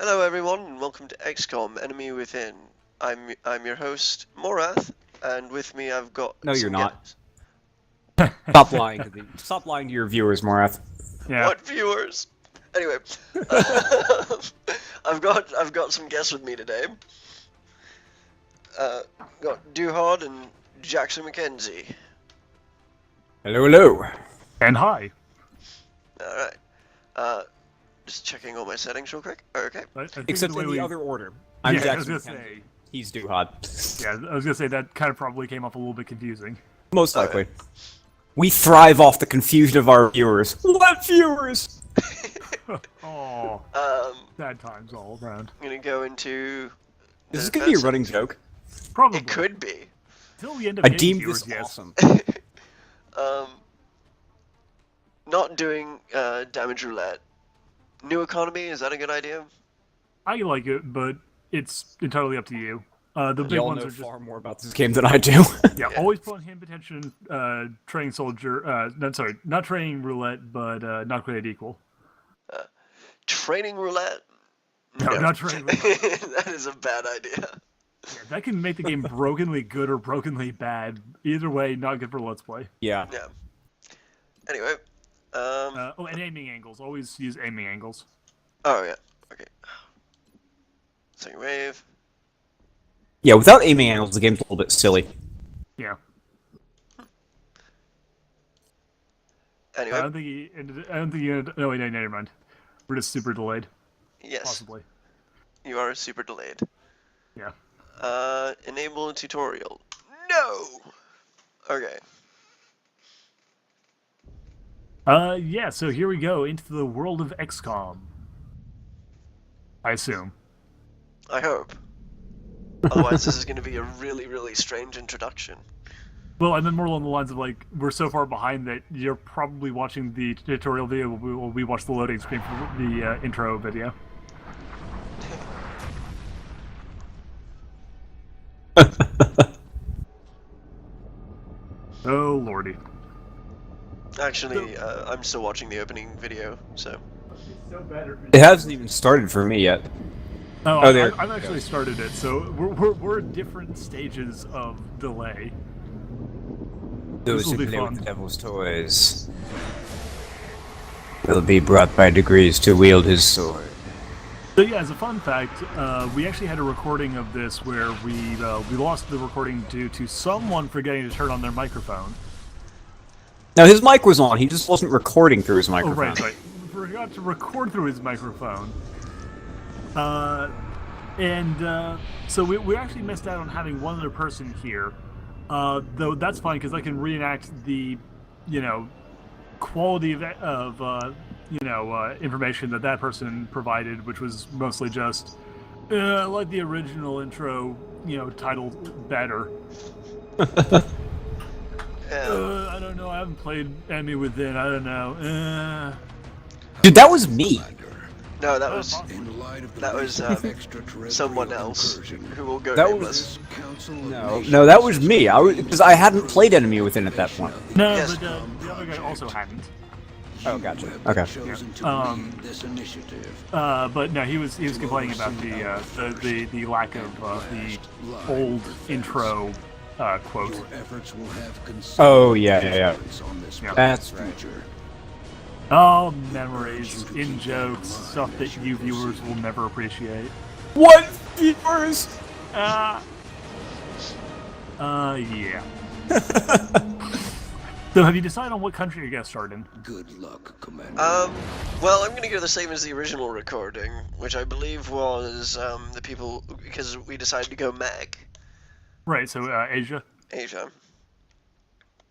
Hello everyone, and welcome to Xcom, Enemy Within. I'm your host, Morath, and with me I've got No, you're some not. guests. Stop lying to your viewers, Morath. Yeah. What viewers? Anyway, I've got some guests with me today. Got Duhard and Jackson McKenzie. Hello, hello. And hi. Alright. Just checking all my settings real quick. Okay. I think Except the way in the we... other order. I'm Yeah, I was Jackson gonna McKenzie. say. He's Duhad. Yeah, I was gonna say that kind of probably came off a little bit confusing. Most likely. We thrive off the confusion of our viewers. What viewers? Oh, bad times all around. I'm gonna go into. Is this gonna be a running joke? Probably. It could be. Until we end up I getting deemed viewers, this yes. awesome. Not doing damage roulette. New economy, is that a good idea? I like it, but it's entirely up to you. The big Y'all ones know are just far more about this game than I do. yeah. Always put on hand protection, training soldier. Not training roulette, but not create equal. Training roulette? No, not training roulette. That is a bad idea. Yeah, that can make the game brokenly good or brokenly bad. Either way, not good for Let's Play. Yeah. Yeah. Anyway. Oh, and aiming angles. Always use aiming angles. Oh, yeah. Okay. Second wave. Yeah, without aiming angles, the game's a little bit silly. Yeah. Anyway. I don't think he ended. No, wait, no, never mind. We're just super delayed. Yes. Possibly. You are super delayed. Yeah. Enable a tutorial. No! Okay. Yeah, so here we go into the world of XCOM. I assume. I hope. Otherwise, this is going to be a really, really strange introduction. Well, I meant more along the lines of, like, we're so far behind that you're probably watching the tutorial video while we watch the loading screen for the intro video. Oh, lordy. Actually, I'm still watching the opening video, so. It hasn't even started for me yet. Oh, there I've actually started it, so we're at different stages of delay. Those will who be play fun. with the devil's toys will be brought by degrees to wield his sword. So yeah, as a fun fact, we actually had a recording of this where we lost the recording due to someone forgetting to turn on their microphone. Now, his mic was on, he just wasn't recording through his Oh, microphone. right. Forgot to record through his microphone. So we actually missed out on having one other person here. Though that's fine because I can reenact the, quality of information that person provided, which was mostly just like the original intro, titled better. I don't know. I haven't played Enemy Within. I don't know. Dude, that was me. No, that was someone else who will go nameless. No, that was me. Because I hadn't played Enemy Within at that point. No, Yes. but the other guy also hadn't. Oh, gotcha. Okay. But no, he was complaining about the lack of the old intro quote. Oh, yeah. That's right. Oh, memories, in jokes, stuff that you viewers will never appreciate. What viewers? Yeah. So, have you decided on what country you're gonna start in? Good luck, Commander. Well, I'm gonna go the same as the original recording, which I believe was the people, because we decided to go Mag. Right. So, Asia. Asia.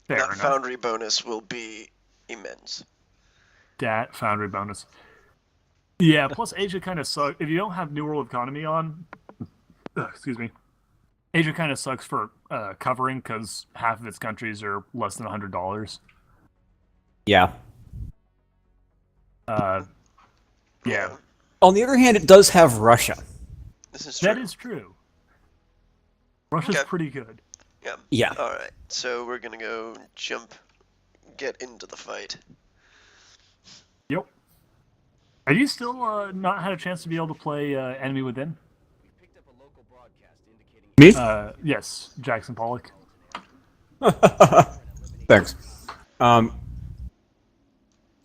Fair That enough. foundry bonus will be immense. Dat foundry bonus. Yeah. Plus, Asia kind of sucks if you don't have New World Economy on. Excuse me. Asia kind of sucks for covering because half of its countries are less than $100. Yeah. Yeah. On the other hand, it does have Russia. This is true. That is true. Russia's Okay. pretty good. Yeah. Yeah. Alright, so we're gonna go get into the fight. Yep. Have you still not had a chance to be able to play Enemy Within? Me? Yes, Jackson Pollock. Thanks. I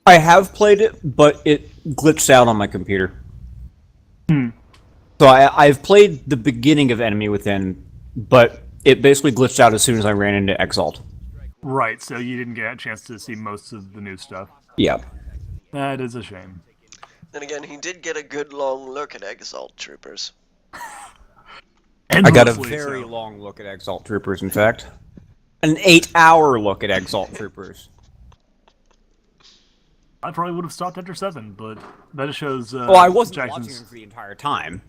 have played it, but it glitched out on my computer. So I've played the beginning of Enemy Within, but it basically glitched out as soon as I ran into Exalt. Right, so you didn't get a chance to see most of the new stuff. Yeah. That is a shame. Then again, he did get a good long look at Exalt Troopers. I got a Endlessly very so. long look at Exalt Troopers, in fact. An 8-hour look at Exalt Troopers. I probably would have stopped after 7, but that just shows. Well, I wasn't watching Jackson's... them for the entire time.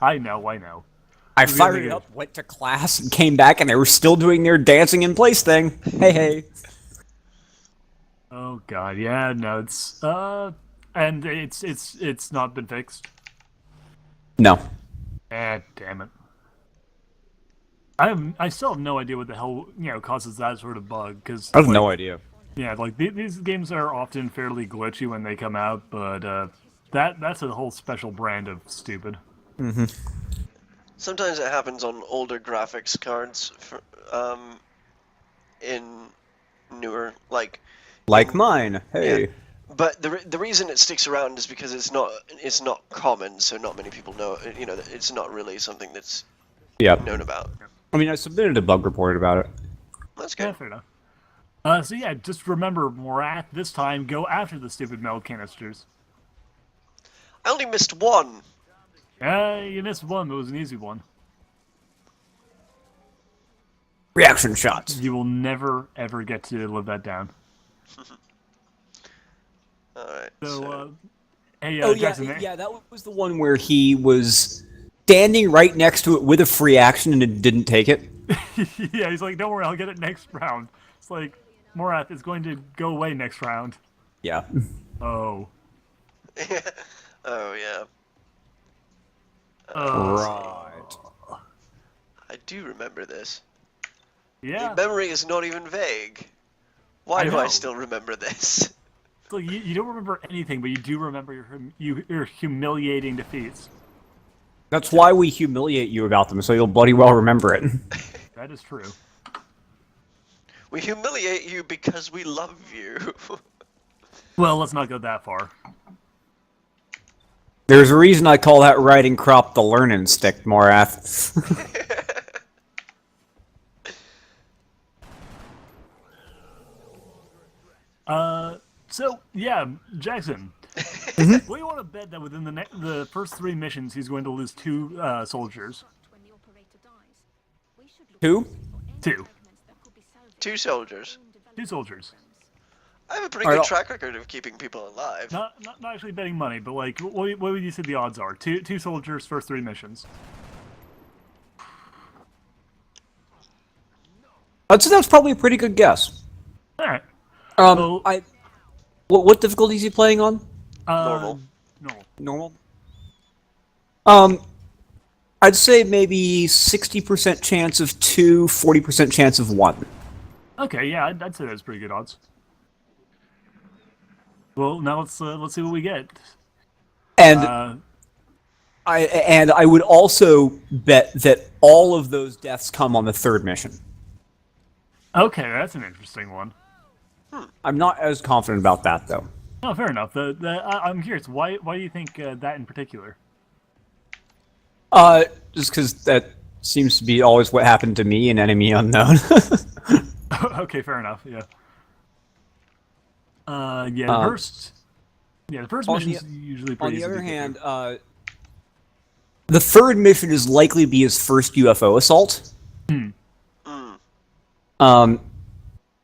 I know. I fired it up, went to class, and came back, and they were still doing their dancing in place thing. Hey. Oh god, yeah, no, it's and it's not been fixed. No. Damn it. I still have no idea what the hell causes that sort of bug, because I have no idea. Yeah, like these games are often fairly glitchy when they come out, but that's a whole special brand of stupid. Mm-hmm. Sometimes it happens on older graphics cards for, in newer, like mine. Hey. Yeah. But the reason it sticks around is because it's not common, so not many people know. It's not really something that's known about. I mean, I submitted a bug report about it. That's Yeah, good. fair enough. So yeah, just remember, Morath, this time go after the stupid metal canisters. I only missed one. You missed one, but it was an easy one. Reaction shots. You will never ever get to live that down. All right. So, hey, Oh Jackson, yeah, that was the one where he was standing right next to it with a free action and it didn't take it. yeah, he's like, don't worry, I'll get it next round. It's like, Morath is going to go away next round. Yeah. Oh. Oh yeah. Right. I do remember this. Yeah. The memory is not even vague. Why do I still remember this? So you don't remember anything, but you do remember your humiliating defeats. That's why we humiliate you about them, so you'll bloody well remember it. That is true. We humiliate you because we love you. Well, let's not go that far. There's a reason I call that riding crop the learning stick, Morath. So yeah, Jackson. What do you want to bet that within the first 3 missions he's going to lose 2 soldiers? 2? 2. 2 soldiers. 2 soldiers. I have a pretty good track record of keeping people alive. Not actually betting money, but like, what would you say the odds are? 2 soldiers, first 3 missions. I'd say that's probably a pretty good guess. All right. What difficulty is he playing on? Normal. Normal. I'd say maybe 60% chance of 2, 40% chance of 1. Okay, yeah, I'd say that's pretty good odds. Well, now let's see what we get. And I would also bet that all of those deaths come on the 3rd mission. Okay, that's an interesting one. I'm not as confident about that, though. No, fair enough. I'm curious. Why do you think that in particular? Just because that seems to be always what happened to me in Enemy Unknown. Okay, fair enough. Yeah. The first mission's usually pretty easy. On the other hand, the 3rd mission is likely to be his first UFO assault.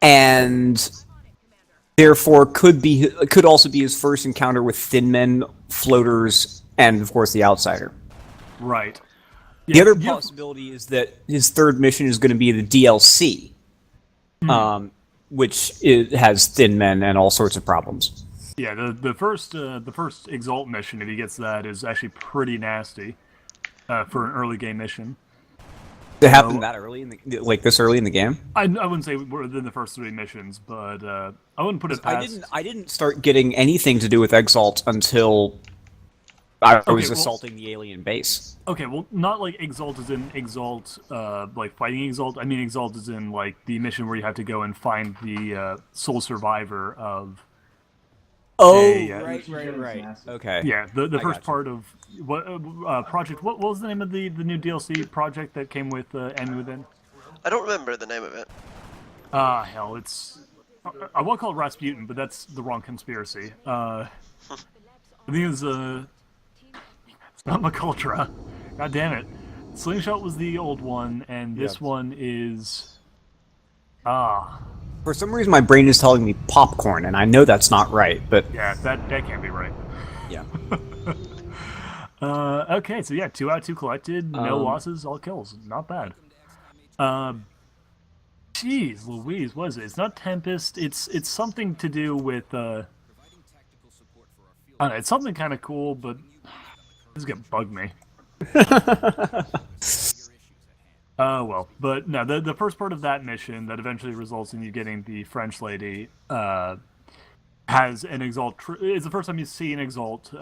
And therefore could also be his first encounter with Thin Men, floaters, and of course the Outsider. Right. The other possibility is that his 3rd mission is going to be the DLC, which has Thin Men and all sorts of problems. Yeah, the first Exalt mission, if he gets that, is actually pretty nasty for an early game mission. It happened that early in the this early in the game. I wouldn't say we're within the first 3 missions, but I wouldn't put it past. I didn't start getting anything to do with Exalt until I was assaulting the alien base. Okay, well, not like Exalt is in Exalt, like fighting Exalt. I mean, Exalt is in like the mission where you have to go and find the sole survivor of. Right. Okay. Yeah, the first part of what project? What was the name of the new DLC project that came with Enemy Within? I don't remember the name of it. Hell, it's. I won't call it Rasputin, but that's the wrong conspiracy. I think it was it's not Macultra. God damn it. Slingshot was the old one, and this one is. For some reason, my brain is telling me popcorn, and I know that's not right, but... Yeah, that can't be right. Yeah. Okay, so yeah, 2 out of 2 collected, no losses, all kills. Not bad. Jeez Louise, what is it? It's not Tempest, it's something to do with, I don't know, it's something kind of cool, but this is gonna bug me. Oh, well. But no, the first part of that mission that eventually results in you getting the French lady has an Exalt... it's the first time you see an Exalt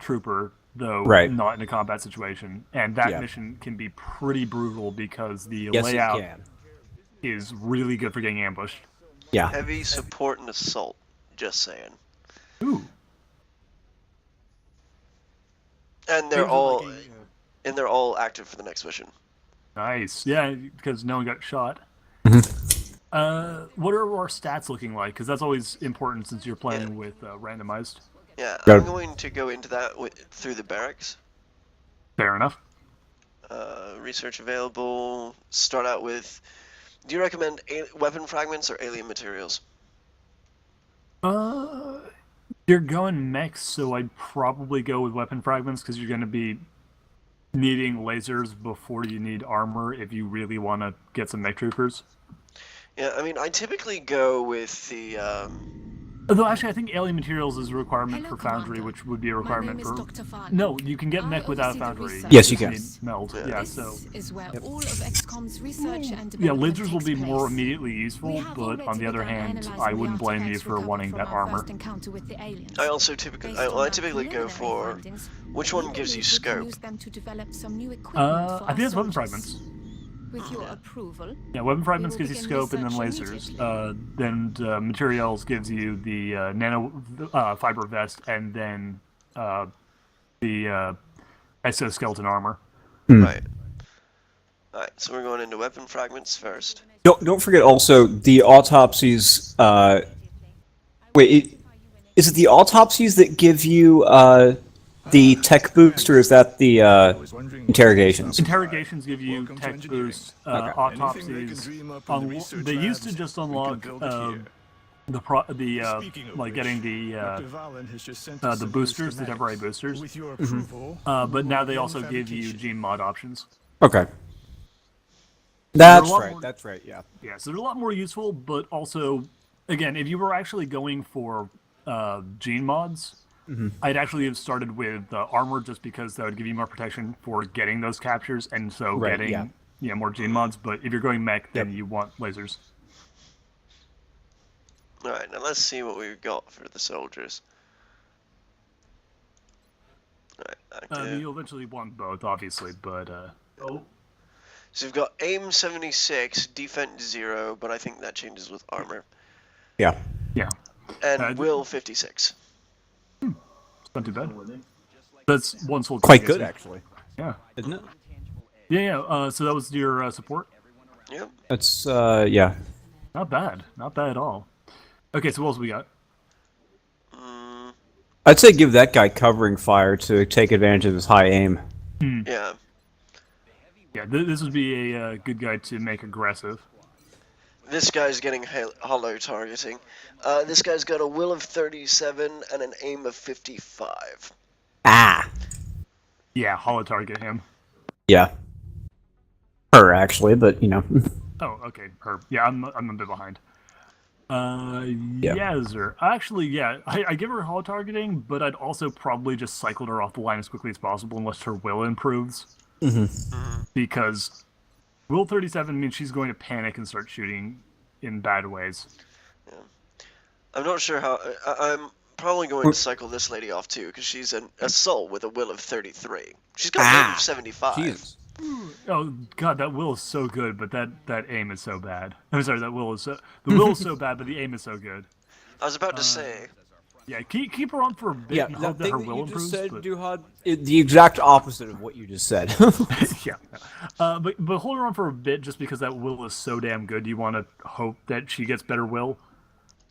trooper, though not in a combat situation. And that mission can be pretty brutal because the layout is really good for getting ambushed. Yeah. Heavy support and assault, just saying. Ooh. And they're all active for the next mission. Nice. Yeah, because no one got shot. What are our stats looking like? Because that's always important since you're playing with randomized. Yeah, I'm going to go into that through the barracks. Fair enough. Research available. Start out with... Do you recommend weapon fragments or alien materials? You're going mech, so I'd probably go with weapon fragments because you're going to be needing lasers before you need armor if you really want to get some mech troopers. Yeah, I mean, I typically go with the... Although, actually, I think alien materials is a requirement for Foundry, which would be a requirement for... No, you can get mech without Foundry. Yes, you can. Meld, yeah, so... Is where all of Xcom's research and yeah, lasers will be more immediately useful, but on the other hand, I wouldn't blame you for wanting that armor. I also typically go for... Which one gives you scope? I think it's weapon fragments. With your approval. Yeah, weapon fragments gives you scope and then lasers. Then materials gives you the nano fiber vest and then the exoskeleton armor. Right. Alright, so we're going into weapon fragments first. Don't forget also the autopsies. Wait, is it the autopsies that give you the tech boost, or is that the interrogations? Interrogations give you tech boost. Autopsies. They used to just unlock like getting the boosters, the temporary boosters. But now they also give you gene mod options. Okay. That's right. That's right. Yeah. Yeah. So they're a lot more useful, but also, again, if you were actually going for gene mods. I'd actually have started with armor just because that would give you more protection for getting those captures, and so getting more gene mods. But if you're going mech, then you want lasers. All right, now let's see what we've got for the soldiers. All right, you'll eventually want both, obviously, but So we've got aim 76, defense 0, but I think that changes with armor. Yeah. Yeah. And will 56. Not too bad. That's one soul. Quite good, actually. Yeah. Isn't it? Yeah. So that was your support? Yep. That's, yeah. Not bad. Not bad at all. Okay, so what else we got? I'd say give that guy covering fire to take advantage of his high aim. Yeah. Yeah, this would be a good guy to make aggressive. This guy's getting hollow targeting. This guy's got a will of 37 and an aim of 55. Ah. Yeah, hollow target him. Yeah. Her, actually, but, you know. Oh, okay, her. Yeah, I'm a bit behind. Yeah, sir. Actually, yeah, I give her hollow targeting, but I'd also probably just cycle her off the line as quickly as possible unless her will improves. Because Will 37 means she's going to panic and start shooting in bad ways. Yeah. I'm not sure how. I'm probably going to cycle this lady off too, because she's an assault with a will of 33. She's got a will of 75. Jesus. Oh god, that will is so good, but that aim is so bad. I'm sorry, the will is so bad, but the aim is so good. I was about to say. Yeah, keep her on for a bit Yeah, and that hope that thing her that will you just improves. said, But... Duhad, the exact opposite of what you just said. yeah, but hold her on for a bit just because that will is so damn good. You want to hope that she gets better will,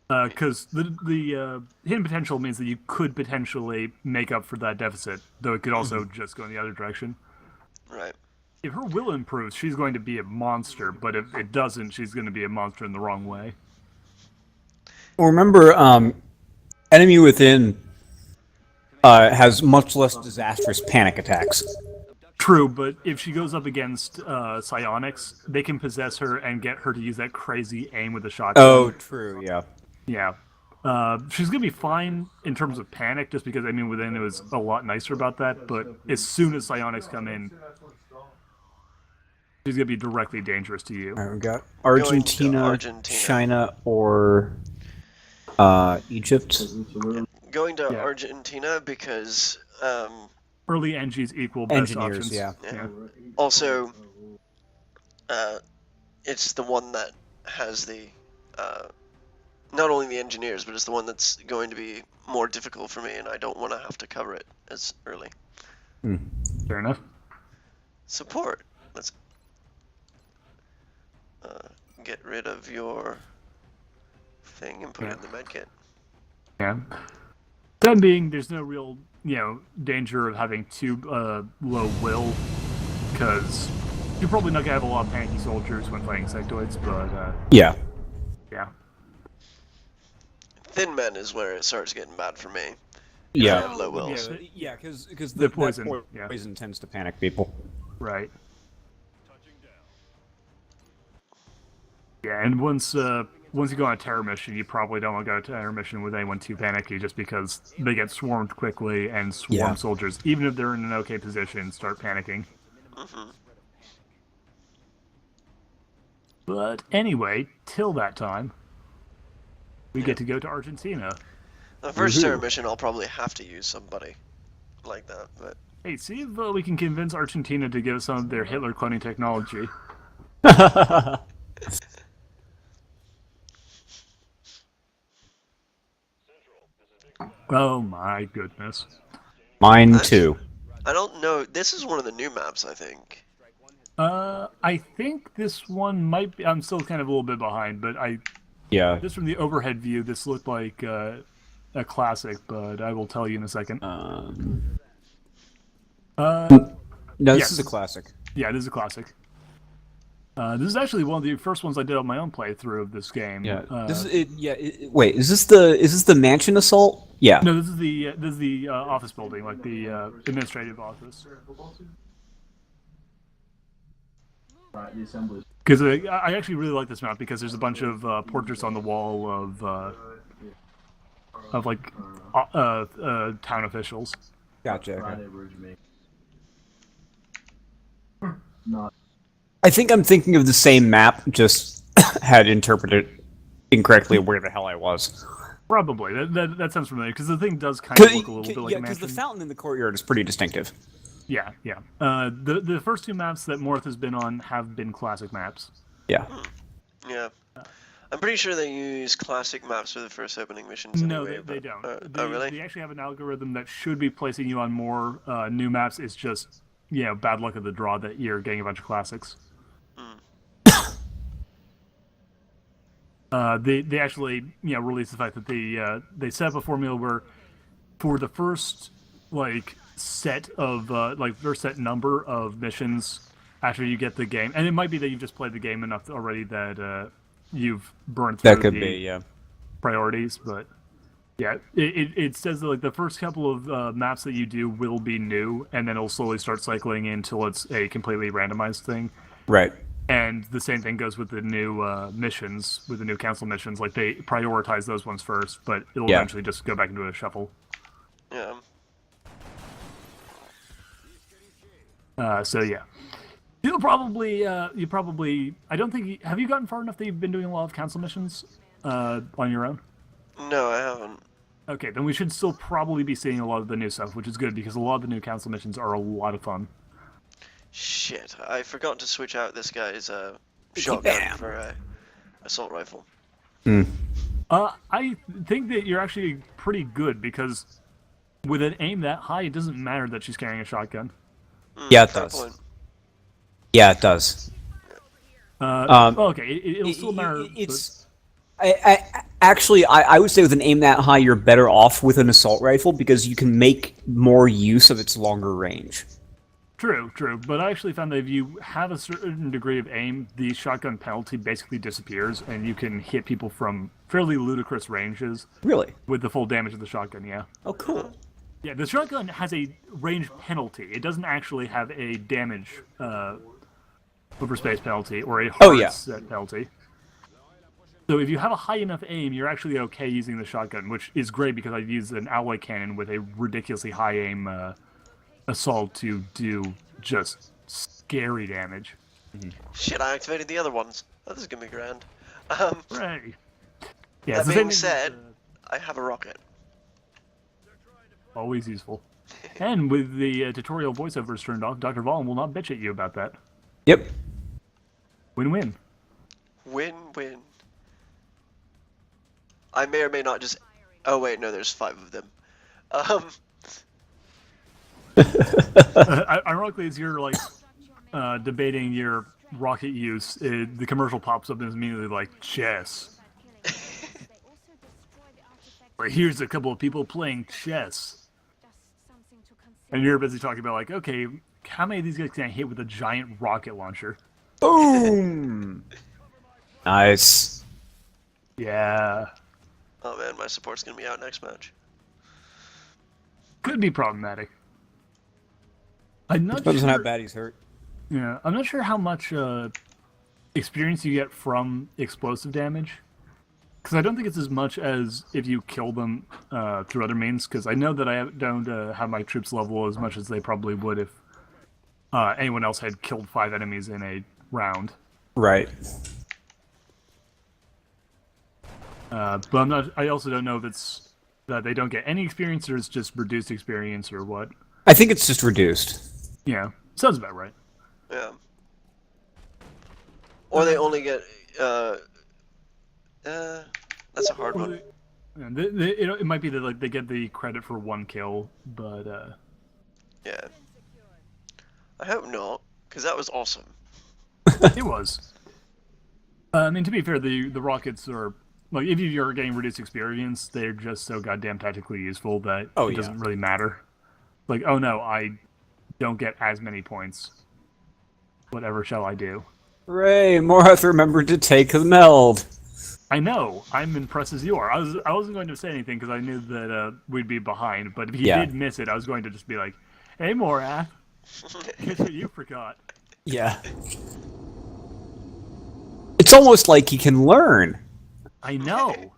because the hidden potential means that you could potentially make up for that deficit, though it could also just go in the other direction. Right. If her will improves, she's going to be a monster, but if it doesn't, she's going to be a monster in the wrong way. Well, remember, Enemy Within has much less disastrous panic attacks. True, but if she goes up against psionics, they can possess her and get her to use that crazy aim with the shotgun. Oh, true, yeah. Yeah. She's going to be fine in terms of panic, just because, I mean, Within it was a lot nicer about that, but as soon as psionics come in, she's going to be directly dangerous to you. All right, we got Argentina, China, or Egypt. Going to Argentina because early NGs equal best engineers, options. yeah. Also, it's the one that has the not only the engineers, but it's the one that's going to be more difficult for me, and I don't want to have to cover it as early. Fair enough. Support. Let's get rid of your thing and put it in the medkit. Yeah. That being, there's no real, danger of having too low will, because you're probably not going to have a lot of panicky soldiers when fighting sectoids, but, yeah. Yeah. Thin men is where it starts getting bad for me. Yeah. I have low wills. Yeah, because the poison, poison tends to panic people. Right. Yeah, and once you go on a terror mission, you probably don't want to go on a terror mission with anyone too panicky, just because they get swarmed quickly, and swarm soldiers, even if they're in an okay position, start panicking. But anyway, till that time, we get to go to Argentina. The first terror mission, I'll probably have to use somebody like that, but... Hey, see if we can convince Argentina to give us some of their Hitler cloning technology. Oh my goodness. Mine too. I don't know. This is one of the new maps, I think. I think this one might be... I'm still kind of a little bit behind, but Yeah. just from the overhead view, this looked like a classic, but I will tell you in a second. No, this is a classic. Yeah, this is a classic. This is actually one of the first ones I did on my own playthrough of this game. Yeah. This is it. Yeah. Wait, is this the mansion assault? Yeah. No, this is the office building, like the administrative office. Because I actually really like this map because there's a bunch of portraits on the wall of like town officials. Gotcha. Okay. I think I'm thinking of the same map, just had interpreted incorrectly where the hell I was. Probably. That sounds familiar, because the thing does kind of look a little bit like a mansion. because the fountain in the courtyard is pretty distinctive. Yeah, yeah. The first two maps that Morth has been on have been classic maps. Yeah. Yeah. I'm pretty sure they use classic maps for the first opening missions anyway. No, they don't. Oh, really? They actually have an algorithm that should be placing you on more new maps. It's just, bad luck of the draw that you're getting a bunch of classics. They actually released the fact that they set up a formula where for the first set of first set number of missions after you get the game, and it might be that you've just played the game enough already that you've burned through That could be, priorities, but yeah, it says that the first couple of maps that you do will be new, and then it'll slowly start cycling in until it's a completely randomized thing. Right. And the same thing goes with the new missions, with the new council missions. Like, they prioritize those ones first, but it'll eventually just go back into a shuffle. Yeah. So, yeah. Still You'll probably, I don't think, have you gotten far enough that you've been doing a lot of council missions on your own? No, I haven't. Okay, then we should still probably be seeing a lot of the new stuff, which is good because a lot of the new council missions are a lot of fun. Shit, I forgot to switch out this guy's shotgun Bam. for a assault rifle. I think that you're actually pretty good because with an aim that high, it doesn't matter that she's carrying a shotgun. Yeah, it Fair does. point. Yeah, it does. Okay, it'll still matter. It's actually, I would say with an aim that high, you're better off with an assault rifle because you can make more use of its longer range. True, but I actually found that if you have a certain degree of aim, the shotgun penalty basically disappears, and you can hit people from fairly ludicrous ranges Really? with the full damage of the shotgun, yeah. Oh, cool. Yeah, the shotgun has a range penalty. It doesn't actually have a damage over space penalty or a hard set penalty. So if you have a high enough aim, you're actually okay using the shotgun, which is great because I've used an alloy cannon with a ridiculously high aim assault to do just scary damage. Shit, I activated the other ones. Oh, this is gonna be grand. Right. Yeah, That being said, I have a rocket. Always useful. And with the tutorial voiceovers turned off, Dr. Vaughn will not bitch at you about that. Yep. Win-win. Win-win. I may or may not just... Oh wait, no, there's 5 of them. Ironically, as you're like debating your rocket use, the commercial pops up and is immediately like chess. Or here's a couple of people playing chess, and you're busy talking about like, okay, how many of these guys can I hit with a giant rocket launcher? Boom! Nice. Yeah, Oh man, my support's gonna be out next match. could be problematic. I'm not Depends on sure. how bad he's hurt. Yeah, I'm not sure how much experience you get from explosive damage. Because I don't think it's as much as if you kill them through other means. Because I know that I don't have my troops level as much as they probably would if anyone else had killed 5 enemies in a round. Right. But I'm not. I also don't know if it's that they don't get any experience or it's just reduced experience or what. I think it's just reduced. Yeah, sounds about right. Yeah. Or they only get... that's a hard one. Yeah, it might be that like they get the credit for 1 kill, but Yeah. I hope not, because that was awesome. it was. I mean, to be fair, the rockets are like if you're getting reduced experience, they're just so goddamn tactically useful that it doesn't really matter. Like, oh no, I don't get as many points. Whatever shall I do? Hooray! Morath remembered to take the meld. I know. I'm impressed as you are. I wasn't going to say anything because I knew that we'd be behind. But if he did miss it, I was going to just be like, "Hey, Morath, guess what you forgot?" Yeah. It's almost like he can learn. I know.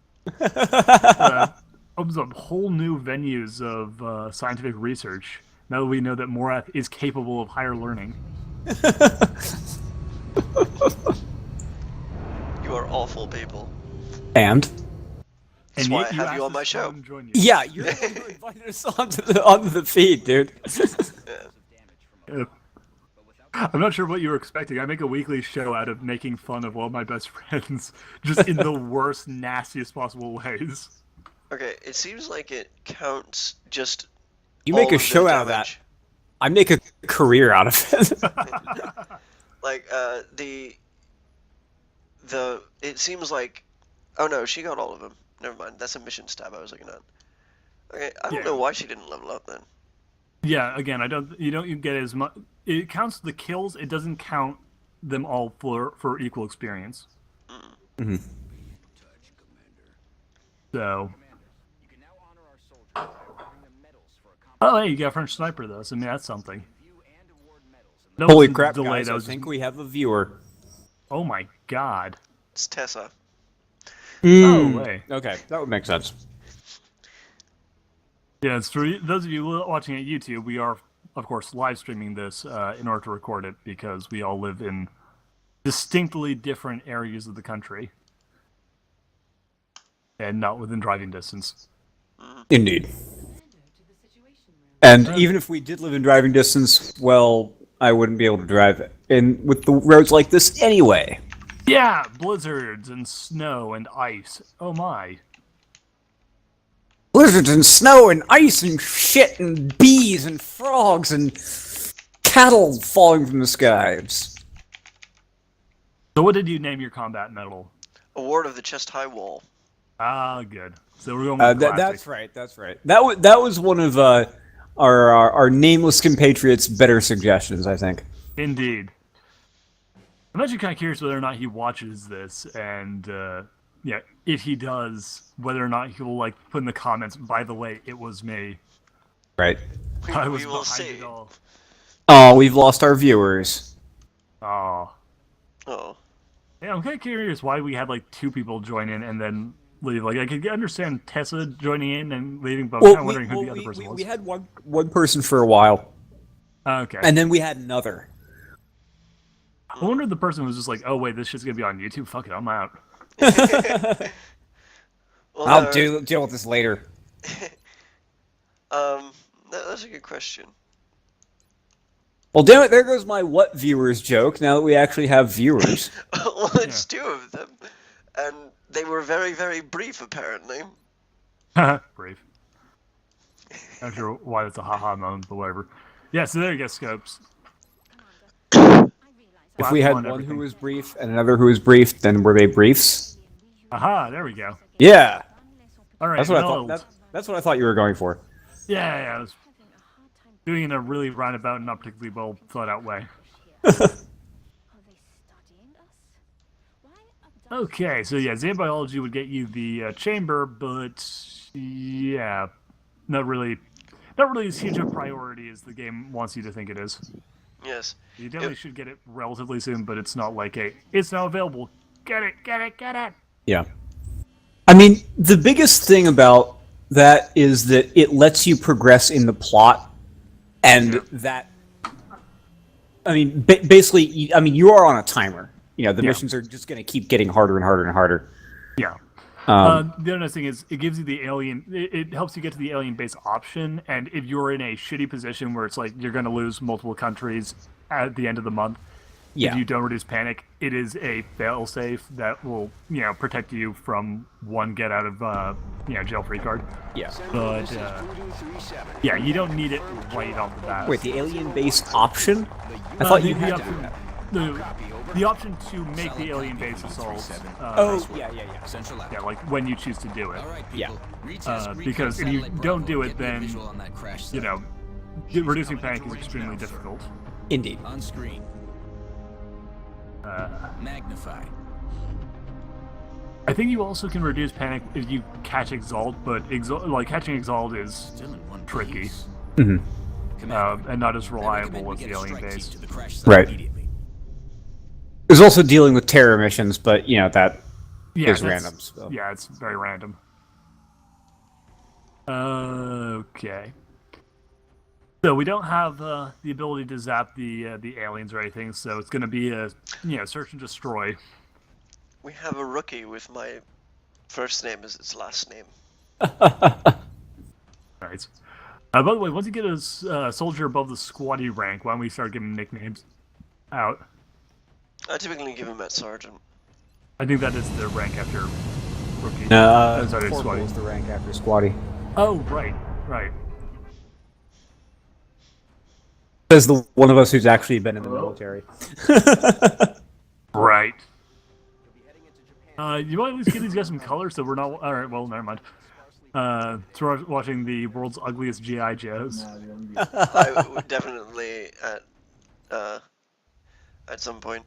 Opens up whole new venues of scientific research. Now that we know that Morath is capable of higher learning. You are awful people. And? That's And why yet I have you asked on my us to show. come and join you. Yeah, you're the one who invited us onto the feed, dude. Yeah. I'm not sure what you were expecting. I make a weekly show out of making fun of all my best friends, just in the worst, nastiest possible ways. Okay, it seems like it counts just You make all a of show their out of that. damage. I make a career out of it. Like, it seems like... Oh no, she got all of them. Never mind, that's a mission tab I was looking at. Okay, I don't know why she didn't level up then. Yeah, again, you don't get as much. It counts the kills. It doesn't count them all for equal experience. Mm-hmm. So. Oh, hey, you got a French sniper though. So I mean, that's something. That Holy wasn't crap, delayed, guys, that I was think just- we have a viewer. Oh my god. It's Tessa. No way. Okay, that would make sense. Yeah, it's for those of you watching at YouTube. We are of course, live streaming this in order to record it because we all live in distinctly different areas of the country and not within driving distance. Indeed. And even if we did live in driving distance, well, I wouldn't be able to drive in with the roads like this anyway. Yeah, blizzards and snow and ice. Oh my. Blizzards and snow and ice and shit and bees and frogs and cattle falling from the skies. So what did you name your combat medal? Award of the Chest High Wall. Ah, good. So we're going with classic. That's right. That was one of our nameless compatriots' better suggestions, I think. Indeed. I'm actually kind of curious whether or not he watches this, and yeah, if he does, whether or not he will like put in the comments. By the way, it was me. Right. I was We will behind see. it all. Oh, we've lost our viewers. Oh. Oh. Yeah, I'm kind of curious why we had like 2 people join in and then leave. Like, I could understand Tessa joining in and leaving, but I'm kind of wondering who the other person was. We had one person for a while, Okay. and then we had another. I wonder if the person was just like, oh, wait, this shit's going to be on YouTube? Fuck it, I'm out. Well, I'll deal with this later. That's a good question. Well, damn it, there goes my what viewers joke, now that we actually have viewers. Well, it's 2 of them, and they were very, very brief, apparently. Brave. Not sure why that's a haha moment, but whatever. Yeah, so there you go, Scopes. If we had one who was brief and another who was brief, then were they briefs? Aha, there we go. Yeah. All right, That's what I Noel. thought. That's what I thought you were going for. Yeah, I was doing it in a really roundabout and not particularly well thought out way. Okay, so yeah, Xenobiology would get you the chamber, but yeah, not really as huge a priority as the game wants you to think it is. Yes. You definitely should get it relatively soon, but it's not like it's now available. Get it. Yeah. I mean, the biggest thing about that is that it lets you progress in the plot, and that, I mean, basically, you are on a timer. You know, the missions are just going to keep getting harder and harder and harder. Yeah. The other nice thing is it gives you the alien. It helps you get to the alien base option, and if you're in a shitty position where it's like you're going to lose multiple countries at the end of the month, if you don't reduce panic, it is a failsafe that will protect you from one get out of jail free card. Yeah. But yeah, you don't need it right off the bat. Wait, the alien base option? I thought you had to do that. The option to make the alien base assault. Yeah. Yeah, like when you choose to do it. Yeah. Because if you don't do it, then reducing panic is extremely difficult. Indeed. On screen. Magnify. I think you also can reduce panic if you catch Exalt, but catching Exalt is Still in one tricky. piece. Mm-hmm. And not as reliable as the alien base. Right. There's also dealing with terror missions, but that is random. So. Yeah, it's very random. Okay. So we don't have the ability to zap the aliens or anything, so it's going to be a search and destroy. We have a rookie with my first name as its last name. Right. By the way, once you get a soldier above the squatty rank, why don't we start giving nicknames out? I typically give him at sergeant. I think that is the rank after rookie. Sorry, Corporal squatty. is the rank after squatty. Oh, right. Says the one of us who's actually been in the military. Right. You might at least give these guys some color so we're not... Alright, well, never mind. So we're watching the world's ugliest G.I. Joes. I would definitely at some point.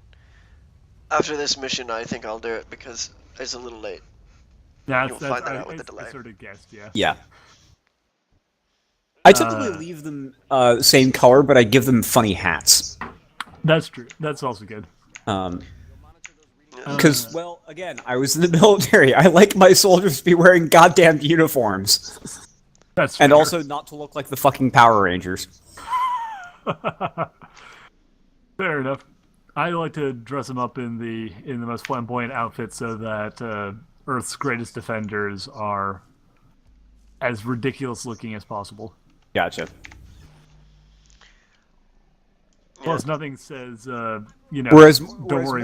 After this mission, I think I'll do it because it's a little late. Yeah, You'll find that out with the delay. I sort of guessed, yeah. Yeah. I typically leave them the same color, but I give them funny hats. That's true. That's also good. Because, well, again, I was in the military. I like my soldiers to be wearing goddamn uniforms. That's and fair. also not to look like the fucking Power Rangers. Fair enough. I like to dress them up in the most flamboyant outfits so that Earth's greatest defenders are as ridiculous looking as possible. Gotcha. Plus, nothing says Whereas don't worry.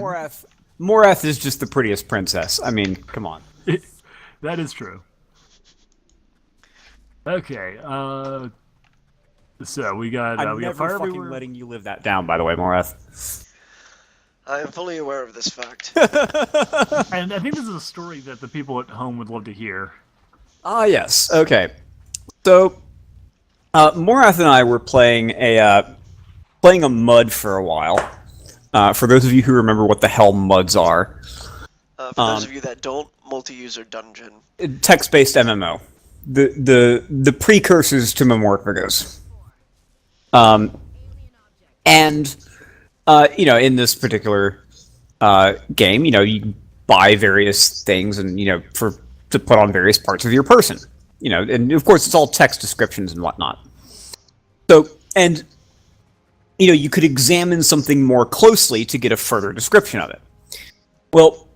Morath is just the prettiest princess. I mean, come on. That is true. Okay, so we got I'm we got never fire fucking everywhere. letting you live that down, by the way, Morath. I am fully aware of this fact. And I think this is a story that the people at home would love to hear. Ah, yes. Okay. So, Morath and I were playing a mud for a while. For those of you who remember what the hell muds are, For those of you that don't, multi-user dungeon. text-based MMO, the precursors to Memorphagos. And in this particular game, you buy various things, and to put on various parts of your person. And of course it's all text descriptions and whatnot. So, and you could examine something more closely to get a further description of it. Well,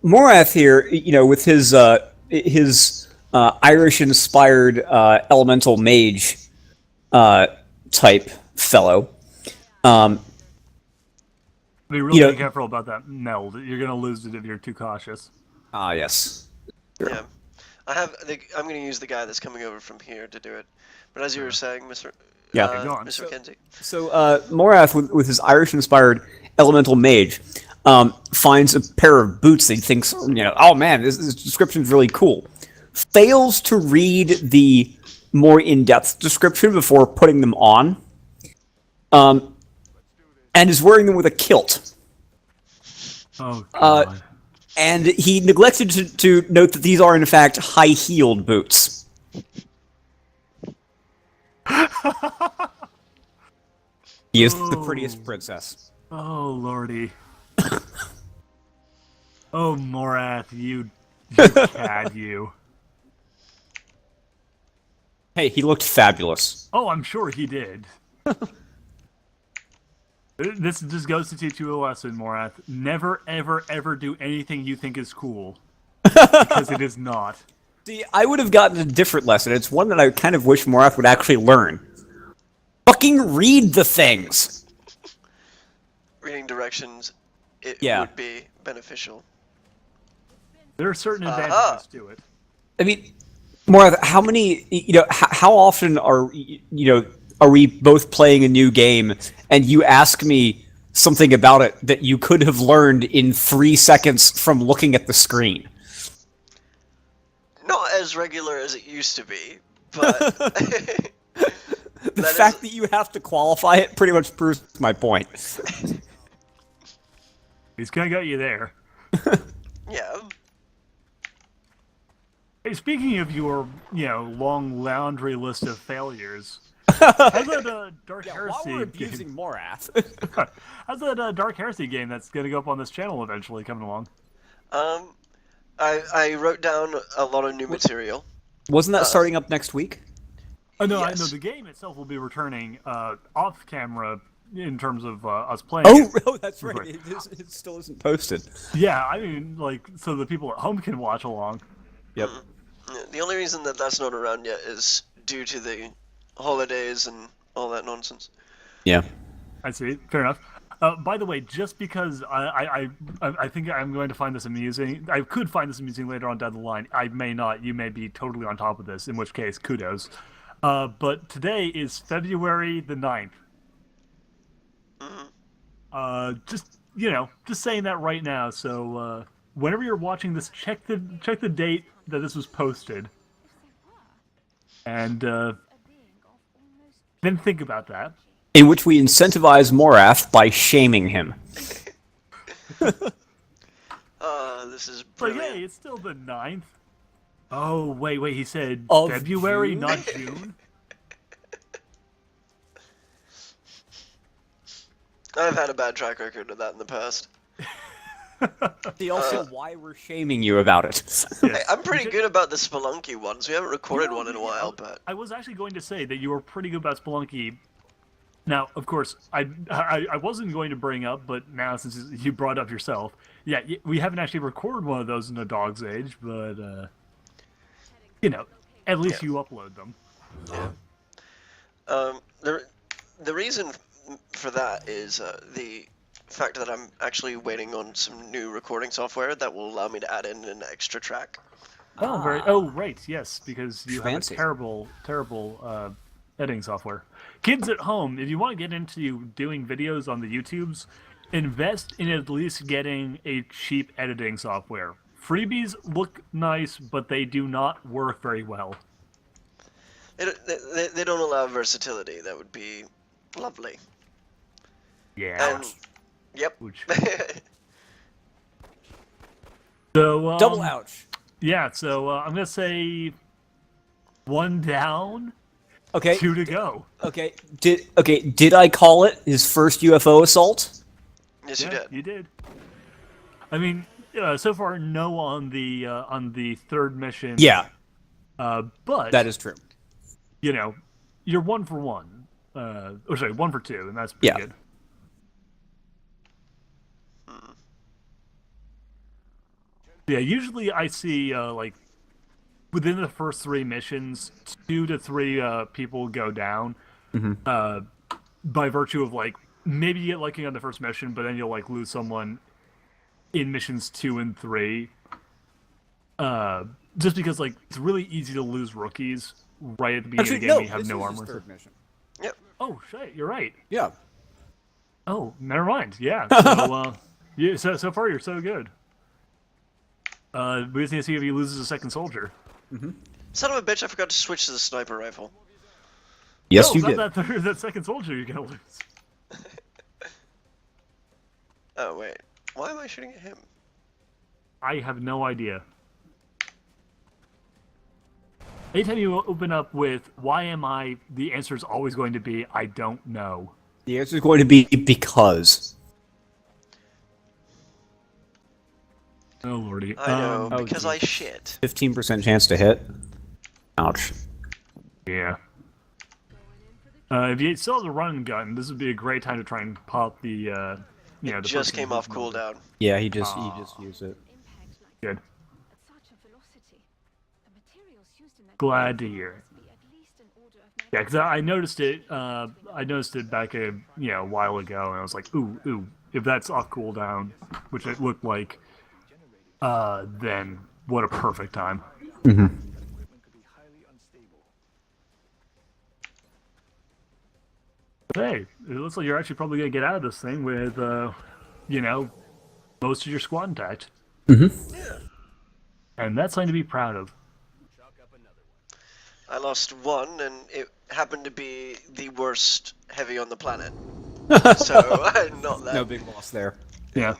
Morath here, with his Irish-inspired elemental mage type fellow, Be really careful about that meld. You're gonna lose it if you're too cautious. Ah, yes. Sure. Yeah. I'm going to use the guy that's coming over from here to do it. But as you were saying, Mr. Yeah. Go on. Mr. McKenzie. So, Morath, with his Irish-inspired elemental mage, finds a pair of boots that he thinks, oh man, this description's really cool. Fails to read the more in-depth description before putting them on, and is wearing them with a kilt. Oh, God. And he neglected to note that these are, in fact, high-heeled boots. He is the prettiest princess. Oh, lordy. Oh, Morath, you cad, you. Hey, he looked fabulous. Oh, I'm sure he did. This just goes to teach you a lesson, Morath. Never, ever, ever do anything you think is cool. Because it is not. See, I would have gotten a different lesson. It's one that I kind of wish Morath would actually learn. Fucking read the things! Reading directions, it Yeah. would be beneficial. There are certain advantages to it. I mean, Morath, how many, how often are we both playing a new game and you ask me something about it that you could have learned in 3 seconds from looking at the screen? Not as regular as it used to be, but... The fact that you have to qualify it pretty much proves my point. He's kind of got you there. Yeah. Hey, speaking of your, long laundry list of failures, how's that Dark Heresy While we're abusing game? Morath. How's that Dark Heresy game that's going to go up on this channel eventually coming along? I wrote down a lot of new material. Wasn't that starting up next week? Oh, no, Yes. I know the game itself will be returning off camera in terms of us playing it. Oh, that's right. It still isn't posted. Yeah, I mean, so the people at home can watch along. Yep. The only reason that that's not around yet is due to the holidays and all that nonsense. Yeah. I see. Fair enough. By the way, just because I think I'm going to find this amusing, I could find this amusing later on down the line. I may not. You may be totally on top of this, in which case, kudos. But today is February the 9th. Just saying that right now. So whenever you're watching this, check the date that this was posted, and then think about that. In which we incentivize Morath by shaming him. This is But brilliant. hey, it's still the 9th. Oh, wait, he said Of February, June? not June? I've had a bad track record of that in the past. See also why we're shaming you about it. Hey, I'm pretty good about the Spelunky ones. We haven't recorded one in a while, but... I was actually going to say that you were pretty good about Spelunky Now, of course, I wasn't going to bring up, but now since you brought up yourself, yeah, we haven't actually recorded one of those in a dog's age, but you know, at least Yeah. you upload them. Yeah. The reason for that is the fact that I'm actually waiting on some new recording software that will allow me to add in an extra track. Oh, oh, right, yes, because you have a Fancy. terrible editing software. Kids at home, if you want to get into doing videos on the YouTubes, invest in at least getting a cheap editing software. Freebies look nice, but they do not work very well. They don't allow versatility. That would be lovely. Yeah. And yep. Ouch. So Double ouch. Yeah, so I'm gonna say 1 down, Okay. 2 to go. Okay. Did I call it his first UFO assault? Yes, you Yeah, did. you did. I mean, so far no on the third mission. Yeah, But that is true. you know, you're 1 for 1. Or sorry, 1 for 2, and that's pretty Yeah. good. Yeah, usually I see like within the first 3 missions, 2 to 3 people go down. By virtue of like maybe you get lucky on the first mission, but then you'll like lose someone in missions 2 and 3. Just because like it's really easy to lose rookies right at the beginning of the game when you have no armor. Yep. Oh shit, you're right. Yeah. Oh, never mind. Yeah. So yeah, so far you're so good. We just need to see if he loses a second soldier. Son of a bitch! I forgot to switch to the sniper rifle. Yes, No, you not did. that second soldier you're gonna lose. Oh wait, why am I shooting at him? I have no idea. Anytime you open up with "Why am I?" the answer is always going to be "I don't know." The answer is going to be because. Oh lordy. I know oh, because I Jesus. shit. 15% chance to hit. Ouch. Yeah. If you still have the run gun, this would be a great time to try and pop the. The Just person came who's off cooldown. Yeah, he just used it. Good. At such a velocity, the materials used in that Glad to hear it. must be at least an order of Yeah, because I noticed it. I noticed it back a while ago, and I was like, ooh, if that's off cooldown, which it looked like, then what a perfect time. Hey, it looks like you're actually probably gonna get out of this thing with, most of your squad intact. Yeah. And that's something to be proud of. I lost one, and it happened to be the worst heavy on the planet. So not that. No big loss there. Yeah.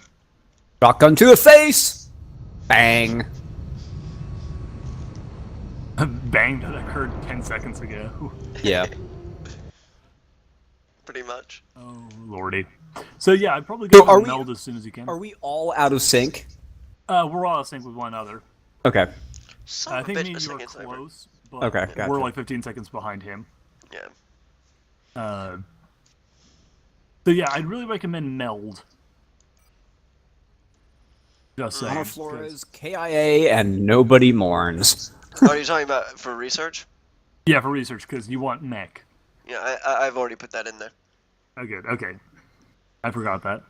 Shotgun to the face! Bang! Bang, that occurred 10 seconds ago. Yeah. Pretty much. Oh, lordy. So yeah, I'd probably So go are for we- meld as soon as you can. Are we all out of sync? We're all out of sync with one another. Okay. Son I of a think bitch, me a and you were second sniper. close, but Okay, we're gotcha. like 15 seconds behind him. Yeah. So yeah, I'd really recommend meld. Just saying. Ana 'cause- Flores, KIA, and nobody mourns. Oh, are you talking about for research? Yeah, for research, because you want mech. Yeah, I've already put that in there. Oh, good. Okay. I forgot that.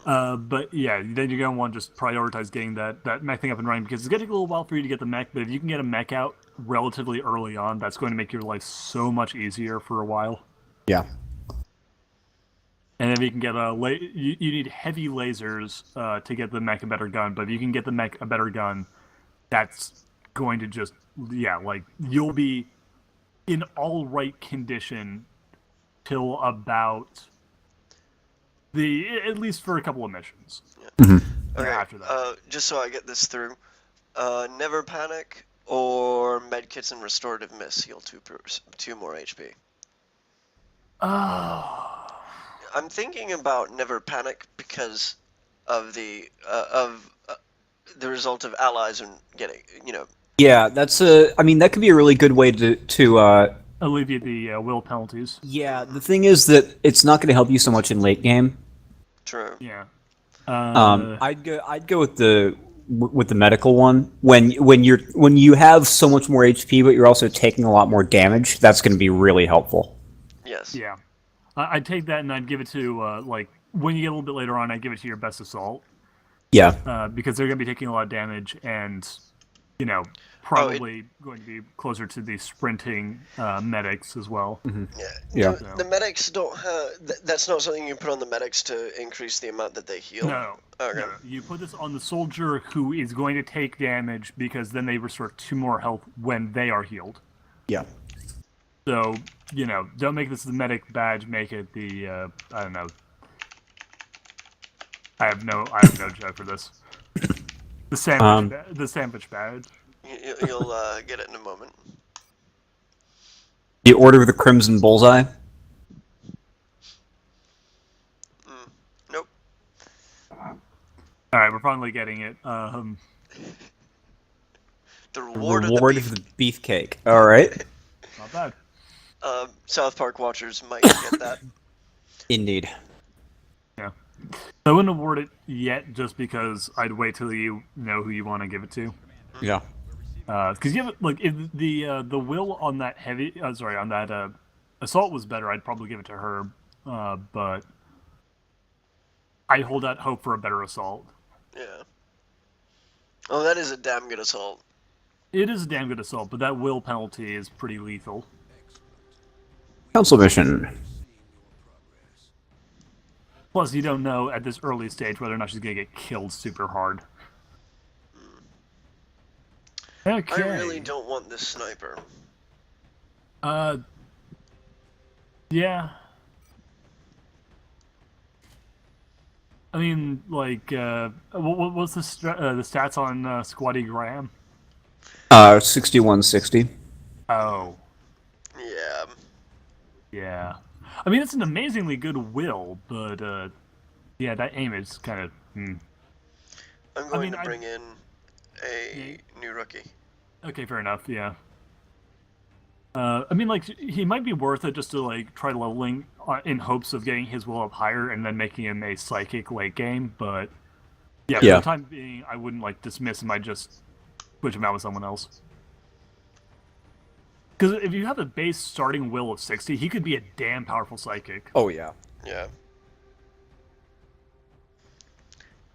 But yeah, then you're going to want to just prioritize getting that mech thing up and running, because it's going to take a little while for you to get the mech, but if you can get a mech out relatively early on, that's going to make your life so much easier for a while. Yeah. And if you can get you need heavy lasers to get the mech a better gun, but if you can get the mech a better gun, that's going to just, you'll be in all right condition till about at least for a couple of missions. Okay. After that. Just so I get this through, never panic or medkits and restorative mist heal 2 more HP. I'm thinking about never panic because of the result of allies and getting, Yeah, that's I mean, that could be a really good way to alleviate the will penalties. Yeah, the thing is that it's not going to help you so much in late game. True. Yeah. I'd go with the medical one when you have so much more HP, but you're also taking a lot more damage. That's going to be really helpful. Yes. Yeah. I'd take that and I'd give it to like when you get a little bit later on, I'd give it to your best assault Yeah, because they're going to be taking a lot of damage and you know Oh, probably going to be closer to the sprinting medics as well. Yeah. Yeah. The medics don't have. That's not something you put on the medics to increase the amount that they heal. No. Okay. No, you put this on the soldier who is going to take damage because then they restore 2 more health when they are healed. yeah. So, don't make this the medic badge, make it the, I don't know. I have no joke for this. The sandwich badge. You'll get it in a moment. The Order of the Crimson Bullseye. Nope. Alright, we're finally getting it. The The reward, Reward of of the Beefcake. All right. Not bad. South Park watchers might get that. Indeed. Yeah. I wouldn't award it yet just because I'd wait till you know who you want to give it to. Yeah. Because you have like if the will on that on that assault was better, I'd probably give it to her. But I hold out hope for a better assault. Yeah. Oh, that is a damn good assault. It is a damn good assault, but that will penalty is pretty lethal. Council mission. Plus, you don't know at this early stage whether or not she's gonna get killed super hard. Okay. I really don't want this sniper. Yeah. I mean, like, what's the stats on Squatty Graham? 6160. Oh, Yeah. yeah. I mean, it's an amazingly good will, but yeah, that aim is kind of. I'm going to I- bring in a new rookie. Okay, fair enough. Yeah. I mean, like, he might be worth it just to like try leveling in hopes of getting his will up higher and then making him a psychic late game. But yeah, for Yeah. the time being, I wouldn't like dismiss him. I'd just switch him out with someone else. Because if you have a base starting will of 60, he could be a damn powerful psychic. Oh yeah. Yeah.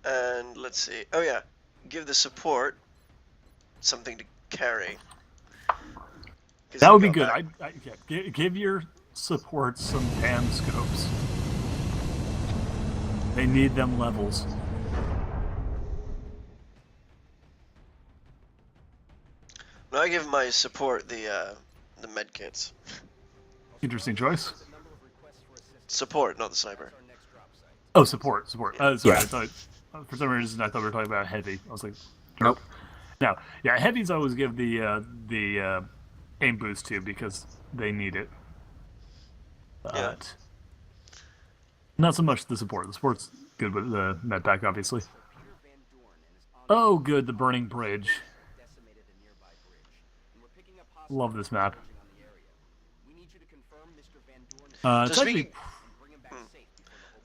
And let's see. Oh yeah, give the support something to carry. 'Cause That you would be got good. that. Yeah, give your support some damn scopes. They need them levels. No, I give my support the med kits. Interesting choice. Support, not the sniper. Oh, support. Sorry, Yeah. I thought for some reason I thought we were talking about heavy. I was like, Nope. no, yeah, heavies I always give the aim boost to because they need it. But Yeah. not so much the support. The support's good with the med pack, obviously. Oh, good, the burning bridge. Love this map. It's So actually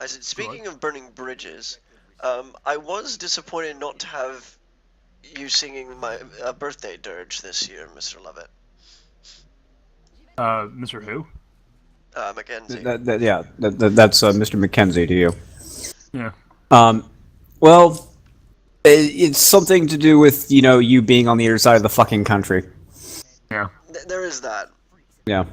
I said, speaking of burning bridges, I was disappointed not to have you singing my birthday dirge this year, Mr. Lovett. Mr. Who? Mackenzie. That's Mr. McKenzie to you. Yeah. Well, it's something to do with you being on the other side of the fucking country. Yeah. There is that. Yeah.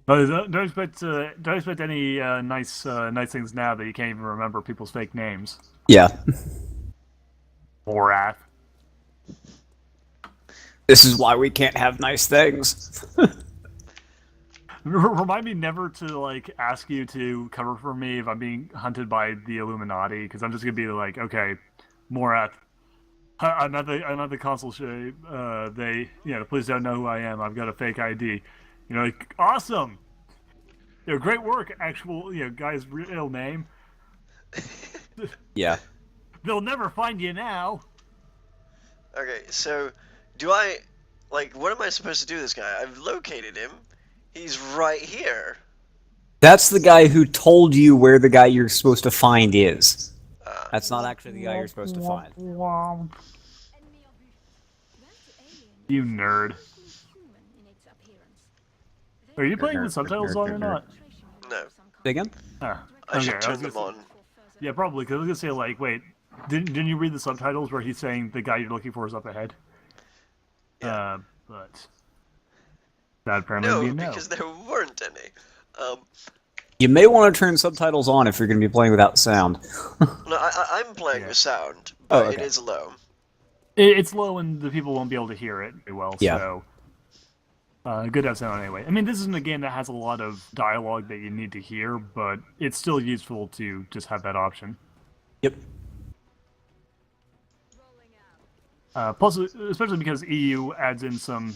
But don't expect any nice things now that you can't even remember people's fake names. Yeah. Borath. This is why we can't have nice things. Remind me never to like ask you to cover for me if I'm being hunted by the Illuminati, because I'm just gonna be like, okay, Morath, another consul shape. They, please don't know who I am. I've got a fake ID. Like, awesome. Great work. Actual, guy's real name. Yeah. They'll never find you now. Okay, so Do I, like, what am I supposed to do with this guy? I've located him. He's right here. That's the guy who told you where the guy you're supposed to find is. That's not actually the guy you're supposed to find. Ennemi en vue. That alien You is nerd. strikingly human in its appearance. Are you playing with subtitles on or not? No. Say again? Ah, I should okay, turn was them gonna on. Yeah, probably, because I was going to say, like, wait, didn't you read the subtitles where he's saying the guy you're looking for is up ahead? Yeah. But that apparently No, would be a no. because there weren't any. You may want to turn subtitles on if you're going to be playing without sound. No, I'm playing Yeah. with sound, Oh, but okay. it is low. It's low and the people won't be able to hear it very well, Yeah. so good to have sound anyway. I mean, this isn't a game that has a lot of dialogue that you need to hear, but it's still useful to just have that option. Yep. Plus, especially because EU adds in some,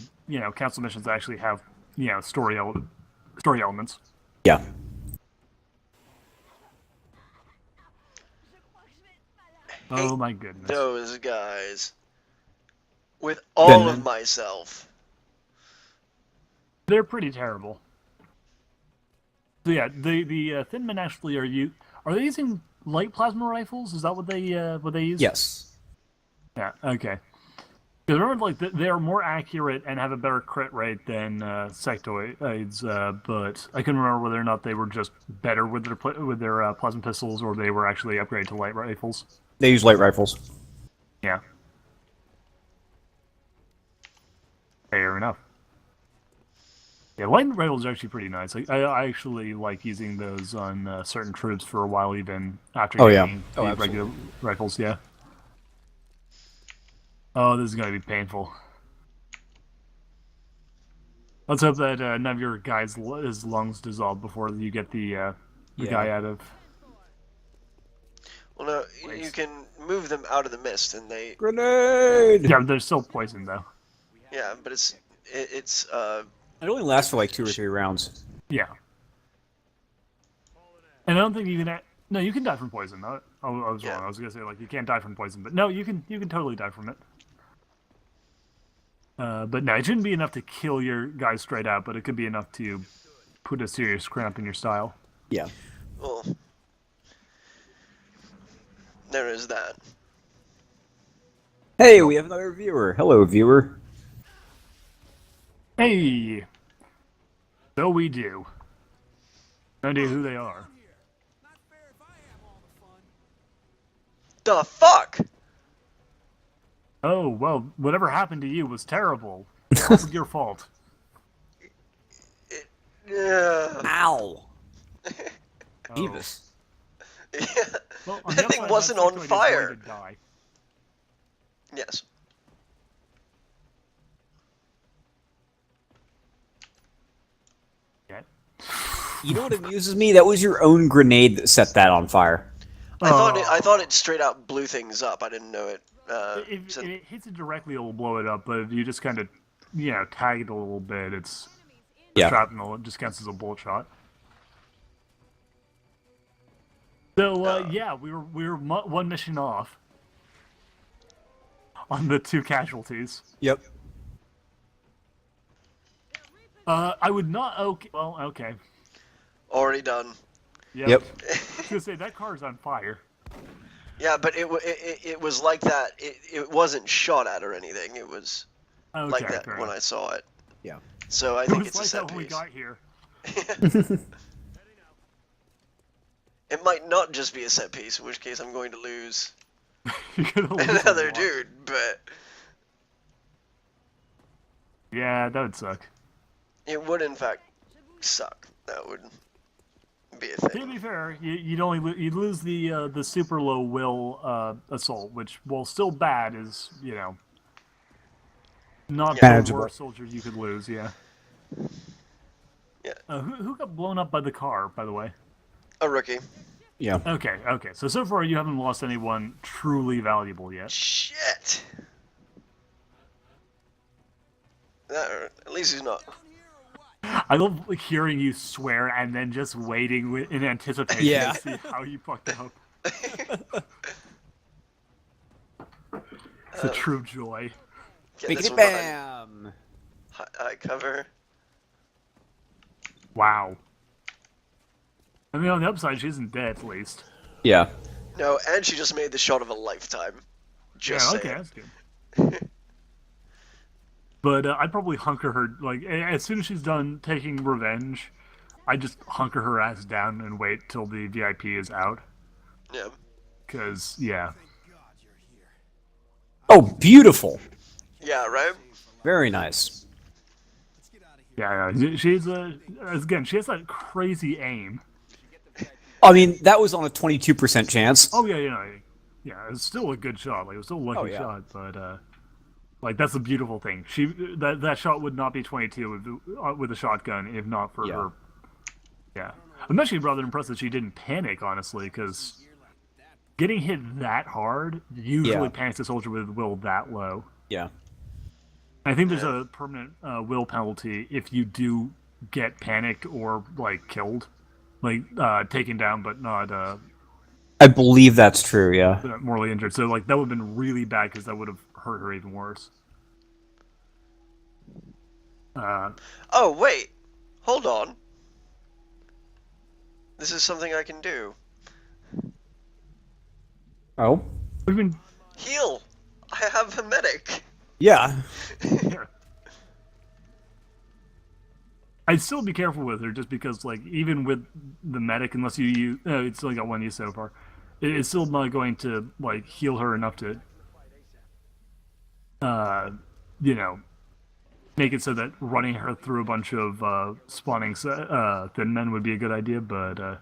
council missions that actually have, story elements. Yeah. Oh my goodness. Those guys. With all of myself. They're pretty terrible. So yeah, the Thin Men actually are they using light plasma rifles? Is that what they use? Yes. Yeah. Okay. Because remember, like they are more accurate and have a better crit rate than sectoids, but I couldn't remember whether or not they were just better with their plasma pistols or they were actually upgraded to light rifles. They use light rifles. Yeah. Fair enough. Yeah, light rifles are actually pretty nice. I actually like using those on certain troops for a while, even after getting the regular rifles. Yeah. Oh, this is gonna be painful. Let's hope that none of your guys' his lungs dissolve before you get the guy out of. Well, no, you can move them out of the mist, and they. Grenade! Yeah, they're still poisoned though. Yeah, but it's It only lasts for like 2 or 3 rounds. Yeah. And I don't think you can. No, you can die from poison. I was Yeah. wrong. I was gonna say like you can't die from poison, but no, you can totally die from it. But no, it shouldn't be enough to kill your guys straight out, but it could be enough to put a serious cramp in your style. Yeah. well. There is that. Hey, we have another viewer. Hello, viewer. Hey! So we do. No idea who they are. The fuck? Oh, well, whatever happened to you was terrible. It wasn't your fault. Yeah. Ow! Oh. Beavis. Yeah. Well, on the That upside, thing wasn't that on sectoid is fire. going to die. Yes. Yeah. You know what amuses me? That was your own grenade that set that on fire. I thought it straight out blew things up. I didn't know it. If said- it hits it directly, it'll blow it up, but if you just kind of, tag it a little bit, it's Yeah. shrapnel. It just counts as a bullet shot. So, yeah, we were one mission off on the 2 casualties. Yep. I would not. Okay. Well, okay. Already done. Yep. I was gonna say that car's on fire. Yeah, but it was like that. It wasn't shot at or anything. It was Okay, like that fair when enough. I saw it. Yeah. So I It think was it's a like set that when we piece. got here. It might not just be a set piece, in which case I'm going to lose You're gonna lose a another lot. dude. But Yeah, that would suck. it would in fact suck. That would be a To thing. be fair, you'd lose the super low will assault, which, while still bad, is not the Manageable. worst soldier you could lose. Yeah. Yeah. Who got blown up by the car, by the way? A rookie. Yeah. Okay. So far you haven't lost anyone truly valuable yet. Shit. At least he's not. I love hearing you swear and then just waiting in anticipation Yeah. to see how you fucked up. It's a true joy. Get this Biggity one behind. bam! High cover. Wow. I mean, on the upside, she isn't dead, at least. Yeah. No, and she just made the shot of a lifetime. Just Yeah, okay, saying. that's good. But I'd probably hunker her, like, as soon as she's done taking revenge, I'd just hunker her ass down and wait till the VIP is out. Yeah. Because, yeah. Oh, beautiful. Yeah, right? Very nice. Yeah, she's again, she has that crazy aim. I mean, that was on a 22% chance. Oh, yeah, it's still a good shot. Like, it was still a lucky yeah. shot, but, like, that's the beautiful thing. That shot would not be 22 with a shotgun if not for her. Yeah. I'm actually rather impressed that she didn't panic, honestly, because getting hit that hard usually panics a soldier with will that low. Yeah. I think there's a permanent will penalty if you do get panicked or, like, killed. Like, taken down, but not I believe that's true, yeah. mortally injured. So, like, that would have been really bad because that would have hurt her even worse. Oh, wait. Hold on. This is something I can do. Oh? We've been... Heal! I have a medic! Yeah. Yeah. I'd still be careful with her, just because, like, even with the medic, unless you use... it's only got one use so far. It's still not going to, like, heal her enough to... you know... make it so that running her through a bunch of spawning thin men would be a good idea, but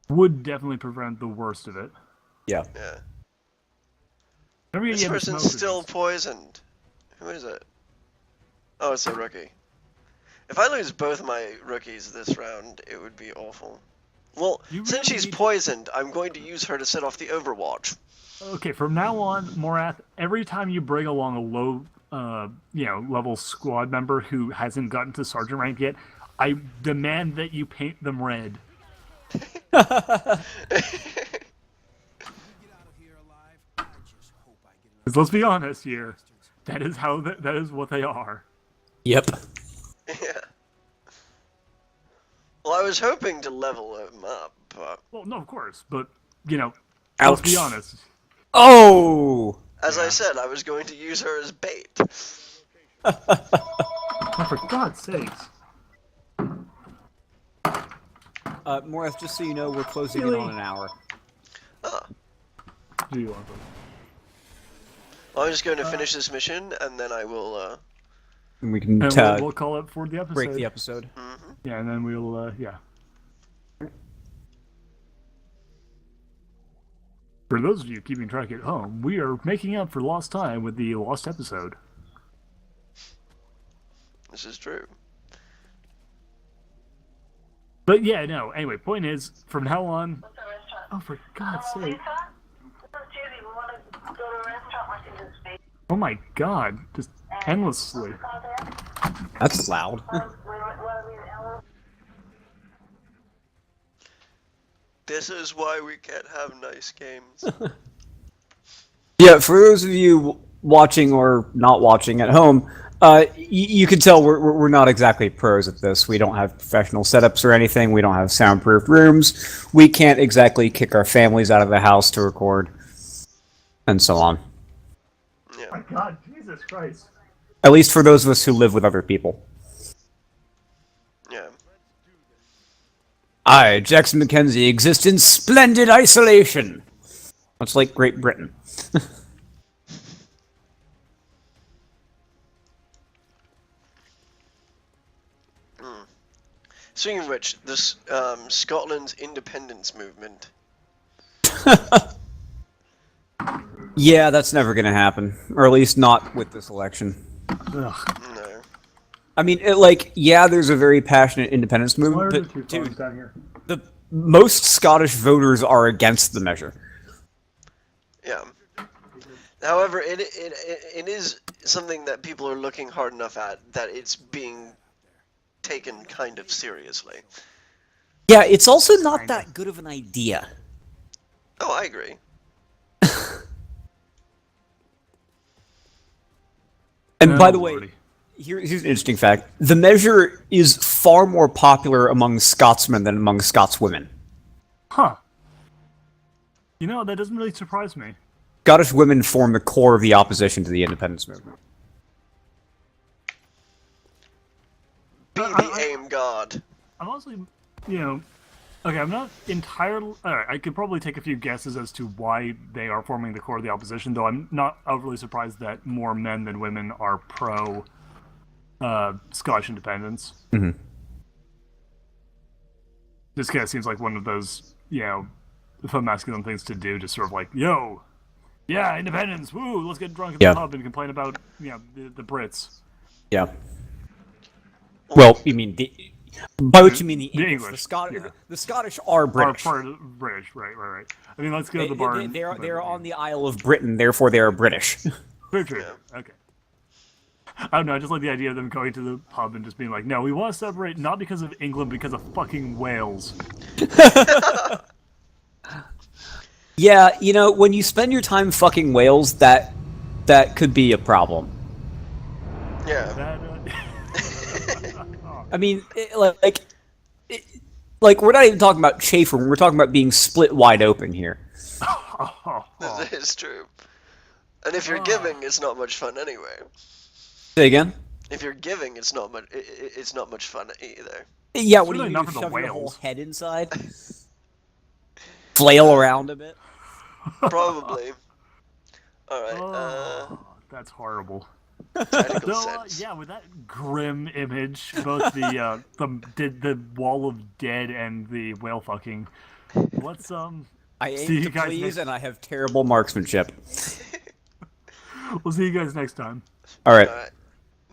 would definitely prevent the worst of it. Yeah. Yeah. Remember, This you have the person's smoke still rings. poisoned. Who is it? Oh, it's a rookie. If I lose both my rookies this round, it would be awful. Well, You since really she's need to- poisoned, I'm going to use her to set off the Overwatch. Okay, from now on, Morath, every time you bring along a low, level squad member who hasn't gotten to sergeant rank yet, I demand that you paint them red. Because let's be honest here, that is how that is what they are. Yep. Yeah. Well, I was hoping to level him up, but Well, no, of course, but let's Ouch. be honest. Oh! as I said, I was going to use her as bait. Oh, for God's sakes. Morath, just so you know, we're closing Really? in on an hour. Ah. Do you want to? Well, I'm just going to finish this mission, and then I will, And we can And we'll call it for the episode. break the episode. Yeah, and then we'll, For those of you keeping track at home, we are making up for lost time with the lost episode. This is true. But yeah, no, anyway, point is, from now on... Oh, for God's sake. Oh my God, just endlessly. That's loud. This is why we can't have nice games. Yeah, for those of you watching or not watching at home, you can tell we're not exactly pros at this. We don't have professional setups or anything. We don't have soundproof rooms. We can't exactly kick our families out of the house to record, and so on. Yeah. My God, Jesus Christ. At least for those of us who live with other people. Yeah. I, Jackson Mackenzie, exist in splendid isolation. Much like Great Britain. Speaking of which, this Scotland's independence movement. Yeah, that's never gonna happen. Or at least not with this election. Ugh. No. I mean, yeah, there's a very passionate independence Why are movement, there but two dude, phones down here? the most Scottish voters are against the measure. Yeah. However, it is something that people are looking hard enough at that it's being taken kind of seriously. Yeah, it's also not that good of an idea. Oh, I agree. And by the Oh, way, lordy. here's an interesting fact: the measure is far more popular among Scotsmen than among Scotswomen. Huh. You know, that doesn't really surprise me. Scottish women form the core of the opposition to the independence movement. Be the aim god. I'm honestly, okay, I'm not entirely. Alright, I could probably take a few guesses as to why they are forming the core of the opposition, though I'm not overly surprised that more men than women are pro Scottish independence. Mm-hmm. This kind of seems like one of those, fun masculine things to do, just sort of like, yo, yeah, independence, woo, let's get drunk at the pub and complain about, the Brits. Yeah. Well, you mean by which you mean the English. The Scottish are British. Are part of British, right. I mean, let's go to the bar. They're on the Isle of Britain, therefore they are British. Very true. Okay. I don't know. I just like the idea of them going to the pub and just being like, "No, we want to separate not because of England, because of fucking Wales." Yeah, when you spend your time fucking whales, that could be a problem. Yeah. I mean, we're not even talking about chafing. We're talking about being split wide open here. This is true. And if you're giving, it's not much fun anyway. Say again? If you're giving, it's not much. It's not much fun either. Yeah, what do really you not do? for the Shove your whole whales. head inside? Flail around a bit? Probably. All right. That's horrible. Technical So, sense. with that grim image, both the wall of dead and the whale fucking. Let's I see aim you to guys please, next. and I have terrible marksmanship. We'll see you guys next time. All right. All right.